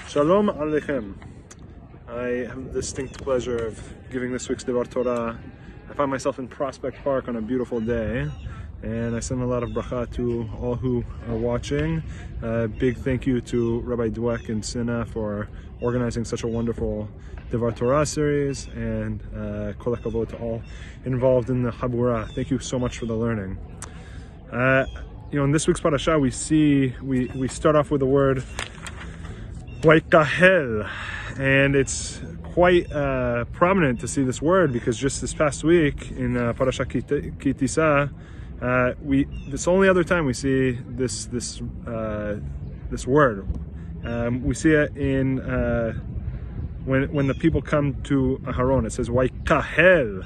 Shalom Aleichem. I have the distinct pleasure of giving this week's Devar Torah. I find myself in Prospect Park on a beautiful day, and I send a lot of bracha to all who are watching. Big thank you to Rabbi Dweck and Sina for organizing such a wonderful Devar Torah series, and kol hakavod to all involved in the Habura. Thank you so much for the learning. In this week's Parasha, we start off with the word Vayaqhel, and it's quite prominent to see this word because just this past week in Parasha Kitisa, this only other time we see this word. We see it in when the people come to Aharon. It says Vayaqhel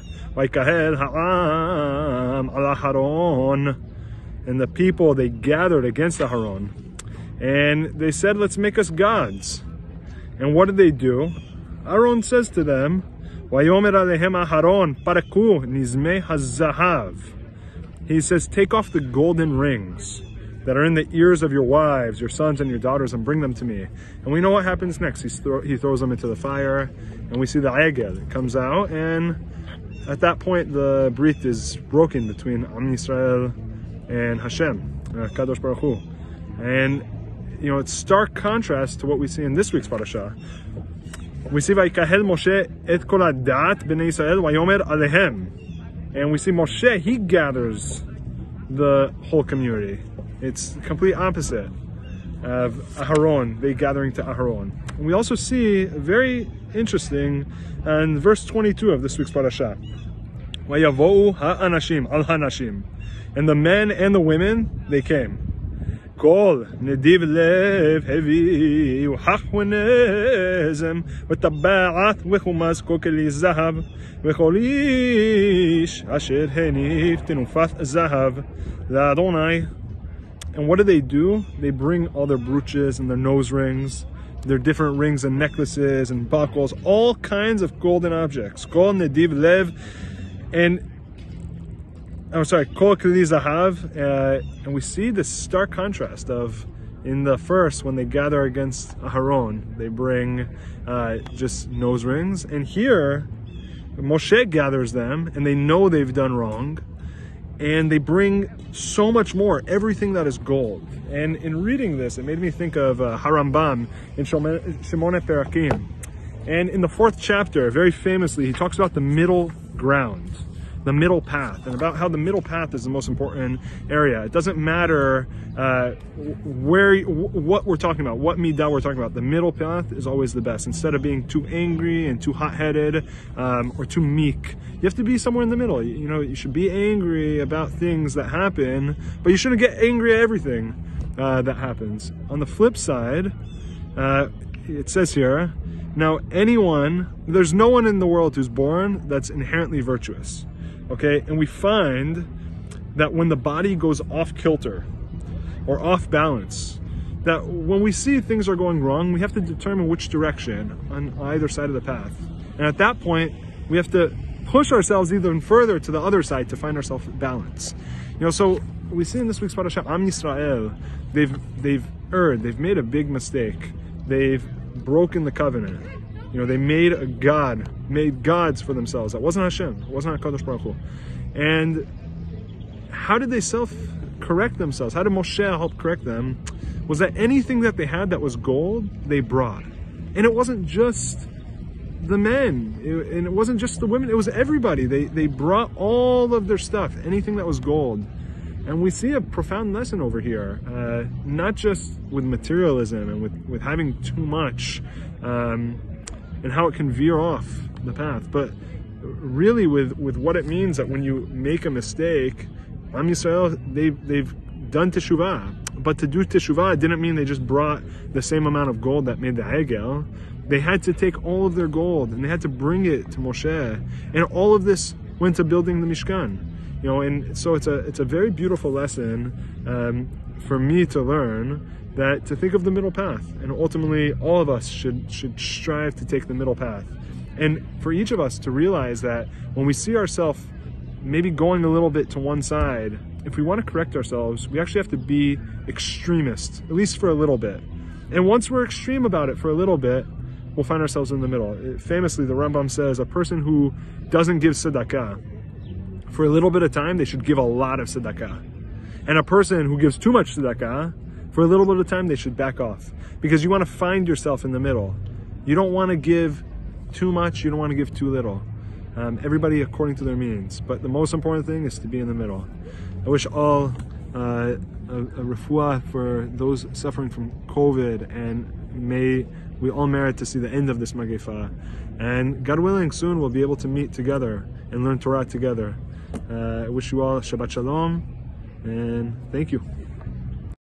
ha'am al Aharon, and the people, they gathered against Aharon. And they said, let's make us gods. And what did they do? Aaron says to them, Vayomer alehem Aharon paraku nizmei hazahav. He says, take off the golden rings that are in the ears of your wives, your sons and your daughters, and bring them to me. And we know what happens next. He throws them into the fire, and we see the Le'agiel that comes out, and at that point the brit is broken between Am Yisrael and Hashem, Kadosh Baruch Hu. And it's stark contrast to what we see in this week's Parasha. We see Vayaqhel Moshe et kol ha'dat b'nei Yisrael vayomer alehem. And we see Moshe, he gathers the whole community. It's the complete opposite of Aharon, they gathering to Aharon. And we also see very interesting in verse 22 of this week's Parasha. Vayavo'u ha'anashim al hanashim. And the men and the women, they came. Kol nediv lev hevi u'hach v'nezem v'taba'at v'chumaz kokeli zahav v'chol ish asher heniv tenufat zahav la'Adonai. And what do? They bring all their brooches and their nose rings, their different rings and necklaces and buckles, all kinds of golden objects. Kol nediv lev, Kol Keli Zahav, and we see this stark contrast of, in the first, when they gather against Aharon, they bring just nose rings, and here, Moshe gathers them, and they know they've done wrong, and they bring so much more, everything that is gold. And in reading this, it made me think of Harambam in Shemone Perakim. And in the 4th chapter, very famously, he talks about the middle ground, the middle path, and about how the middle path is the most important area. It doesn't matter what we're talking about, what midah we're talking about. The middle path is always the best. Instead of being too angry and too hot-headed or too meek, you have to be somewhere in the middle. You should be angry about things that happen, but you shouldn't get angry at everything that happens. On the flip side, it says here, now there's no one in the world who's born that's inherently virtuous. Okay, and we find that when the body goes off kilter or off balance, that when we see things are going wrong, we have to determine which direction on either side of the path. And at that point, we have to push ourselves even further to the other side to find ourselves balance. So we see in this week's Parasha, Am Yisrael, they've erred, they've made a big mistake, they've broken the covenant. They made gods for themselves. That wasn't Hashem. It wasn't HaKadosh Baruch Hu. And how did they self-correct themselves? How did Moshe help correct them? Was that anything that they had that was gold, they brought. And it wasn't just the men, and it wasn't just the women, it was everybody. They brought all of their stuff, anything that was gold. And we see a profound lesson over here, not just with materialism and with having too much, and how it can veer off the path, but really with what it means that when you make a mistake, Am Yisrael, they've done teshuvah, but to do teshuvah didn't mean they just brought the same amount of gold that made the Le'agiel. They had to take all of their gold and they had to bring it to Moshe, and all of this went to building the Mishkan. And so it's a very beautiful lesson for me to learn, that to think of the middle path, and ultimately all of us should strive to take the middle path. And for each of us to realize that when we see ourselves maybe going a little bit to one side, if we want to correct ourselves, we actually have to be extremists, at least for a little bit. And once we're extreme about it for a little bit, we'll find ourselves in the middle. Famously, the Rambam says a person who doesn't give tzedakah, for a little bit of time, they should give a lot of tzedakah. And a person who gives too much tzedakah, for a little bit of time, they should back off. Because you want to find yourself in the middle. You don't want to give too much, you don't want to give too little. Everybody according to their means. But the most important thing is to be in the middle. I wish all a refuah for those suffering from COVID, and may we all merit to see the end of this magefa. And God willing, soon we'll be able to meet together and learn Torah together. I wish you all Shabbat Shalom, and thank you.